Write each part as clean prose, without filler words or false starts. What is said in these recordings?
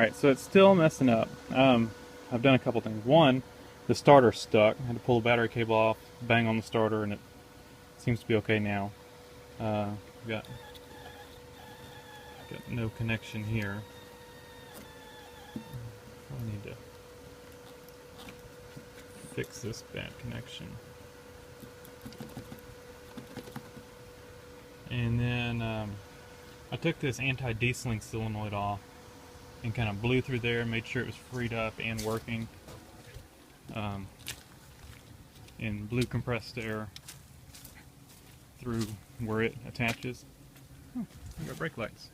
Alright, so it's still messing up. I've done a couple things. One, the starter's stuck. I had to pull the battery cable off, bang on the starter, and it seems to be okay now. Got no connection here. I need to fix this bad connection. And then I took this anti-dieseling solenoid off and kind of blew through there and made sure it was freed up and working. And blew compressed air through where it attaches. Oh, I got brake lights.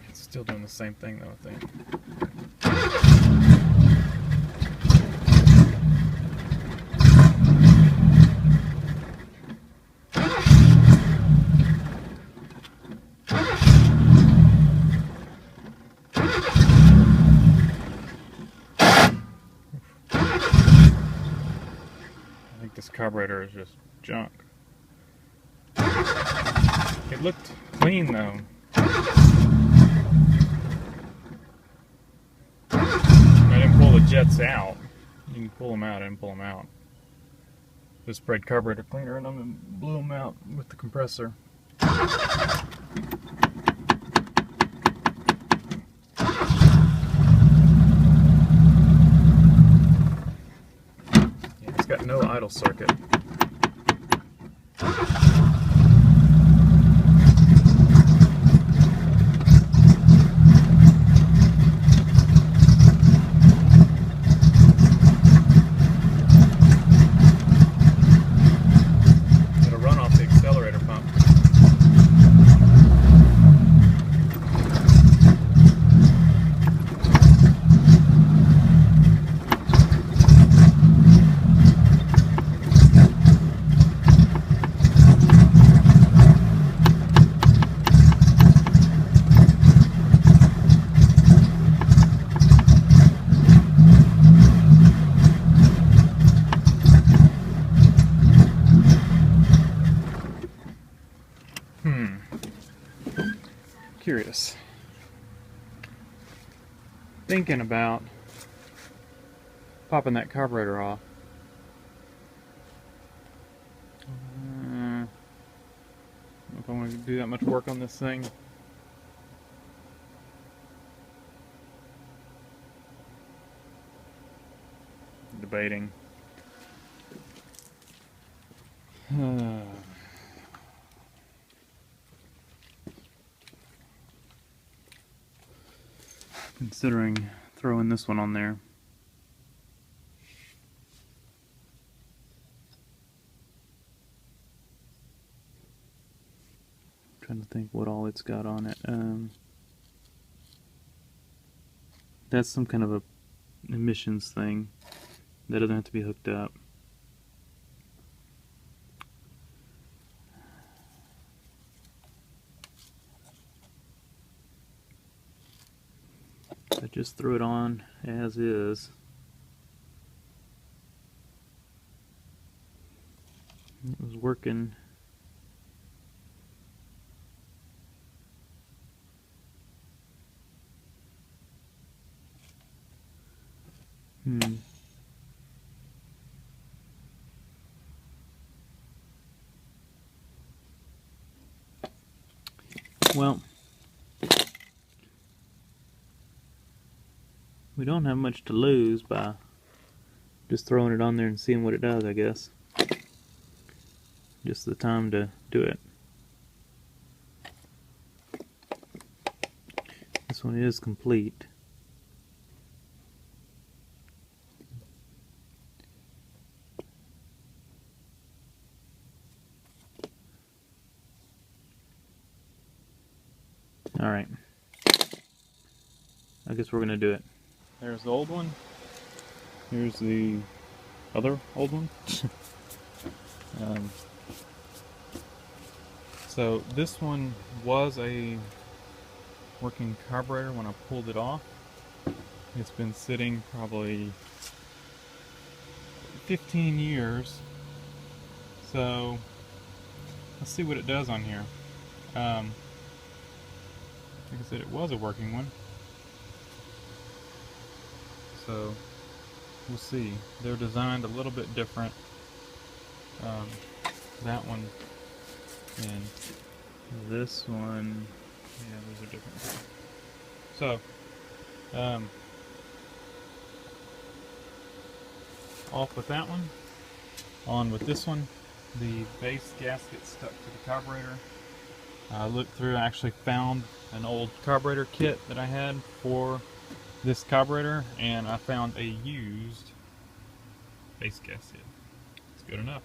It's still doing the same thing though, I think. I think this carburetor is just junk. It looked clean though. I didn't pull the jets out. You can pull them out, I didn't pull them out. Just sprayed carburetor cleaner in them and blew them out with the compressor. Yeah, it's got no idle circuit. It'll run off the accelerator pump. Curious. Thinking about popping that carburetor off. I don't know if I want to do that much work on this thing. Debating. Considering throwing this one on there. Trying to think what all it's got on it. That's some kind of a emissions thing that doesn't have to be hooked up. I just threw it on as is. It was working. Well, we don't have much to lose by just throwing it on there and seeing what it does, I guess. Just the time to do it. This one is complete. Alright. I guess we're going to do it. There's the old one. Here's the other old one. So this one was a working carburetor when I pulled it off. It's been sitting probably 15 years. So let's see what it does on here. Like I said, it was a working one. So we'll see. They're designed a little bit different. That one and this one, yeah, those are different. So, off with that one. On with this one. The base gasket stuck to the carburetor. I looked through, I actually found an old carburetor kit that I had for this carburetor, and I found a used base gasket. It's good enough.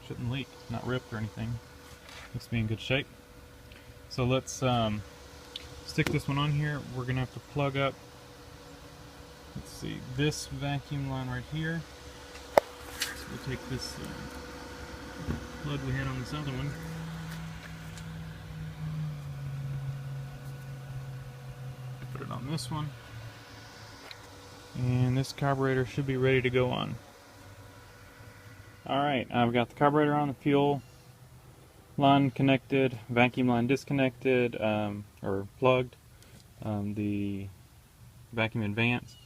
Shouldn't leak, not ripped or anything. Looks to be in good shape. So let's stick this one on here. We're gonna have to plug up, let's see, this vacuum line right here. So we'll take this plug we had on this other one. Put it on this one. And this carburetor should be ready to go on. Alright, I've got the carburetor on, the fuel line connected, vacuum line disconnected, or plugged, the vacuum advance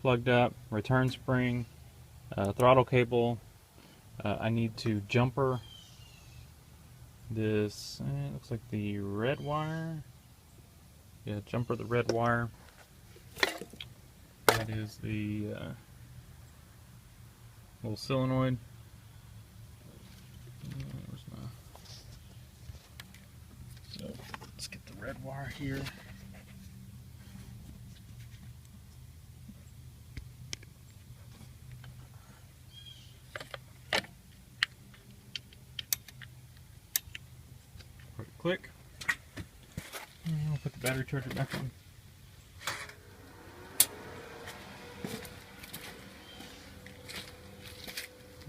plugged up, return spring, throttle cable. I need to jumper this, it looks like the red wire. Yeah, jumper the red wire. That is the little solenoid. Where's my... So let's get the red wire here. Click. And I'll put the battery charger back on.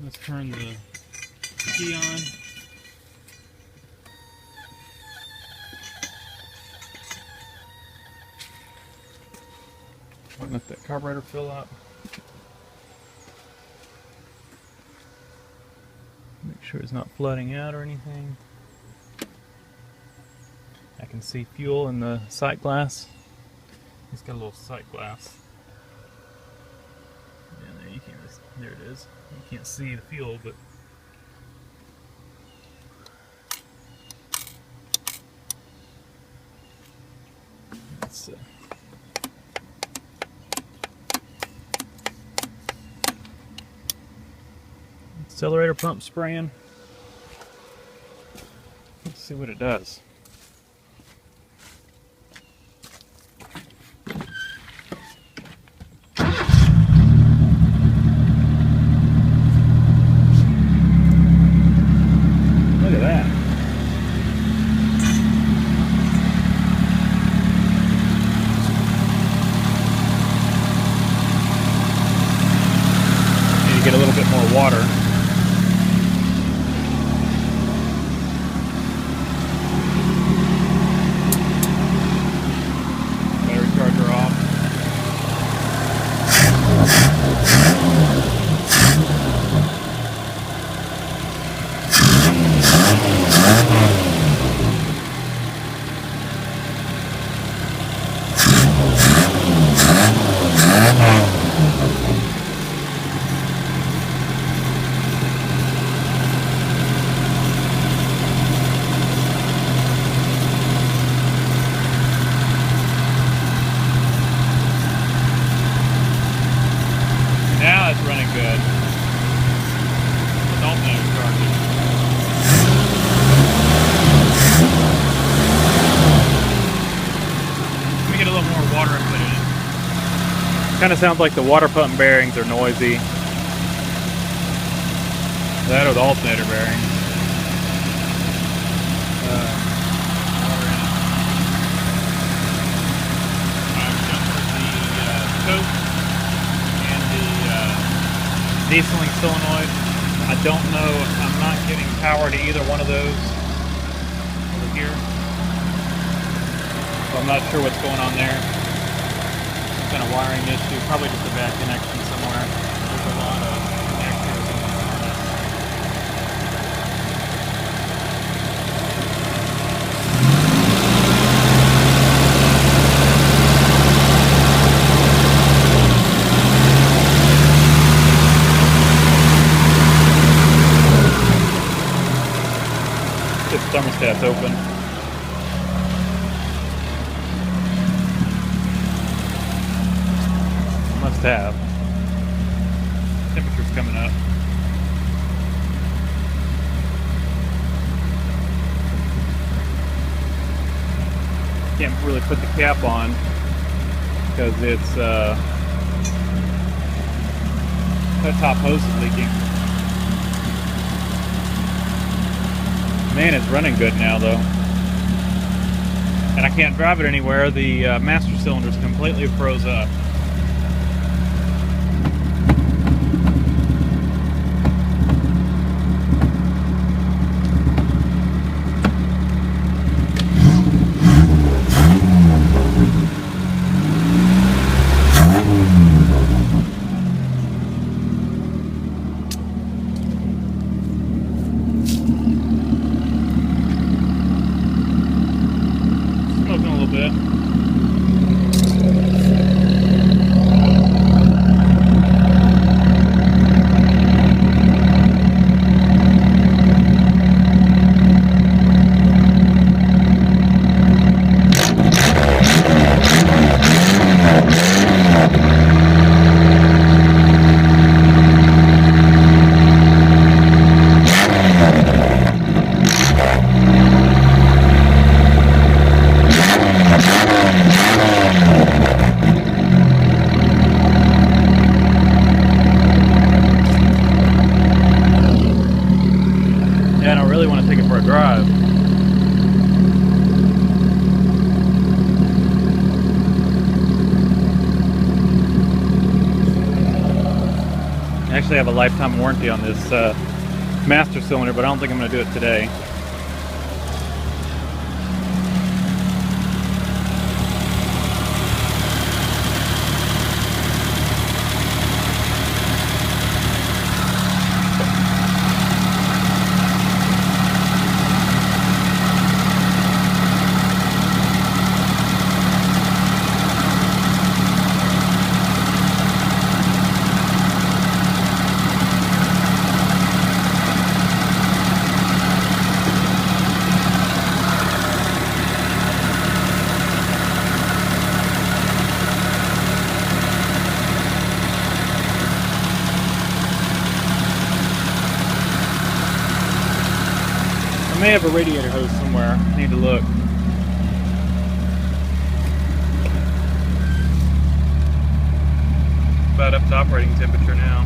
Let's turn the key on. Let that carburetor fill up. Make sure it's not flooding out or anything. I can see fuel in the sight glass. It's got a little sight glass. Yeah, there you can. There it is. You can't see the fuel, but let's accelerator pump spraying. Let's see what it does. Look at that. Need to get a little bit more water. Battery charger off. Now it's running good. With alternator charging. Let me get a little more water and put it in. Kind of sounds like the water pump bearings are noisy. That or the alternator bearings. Water in it. I've jumpered the coat and the dieseling solenoid. I don't know, I'm not getting power to either one of those over here. So I'm not sure what's going on there. Some kind of wiring issue, probably just a bad connection somewhere. There's a lot of connectors in this thermostat's open. Must have. Temperature's coming up. Can't really put the cap on because it's that top hose is leaking. Man, it's running good now though. And I can't drive it anywhere. The master cylinder's completely froze up. Smoking a little bit. Yeah, I don't really want to take it for a drive. I actually have a lifetime warranty on this master cylinder, but I don't think I'm going to do it today. I may have a radiator hose somewhere. I need to look. About up to operating temperature now.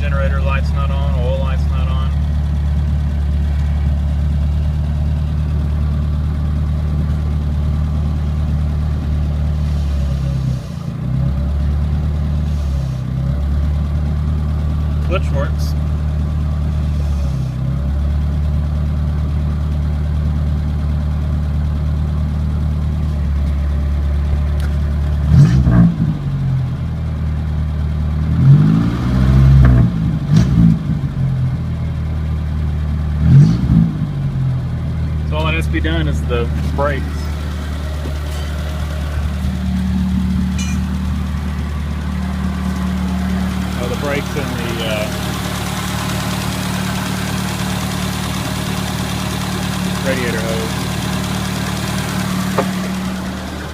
Generator light's not on, oil light's not on. Clutch works. So all that has to be done is the brakes. Oh, the brakes and the radiator hose.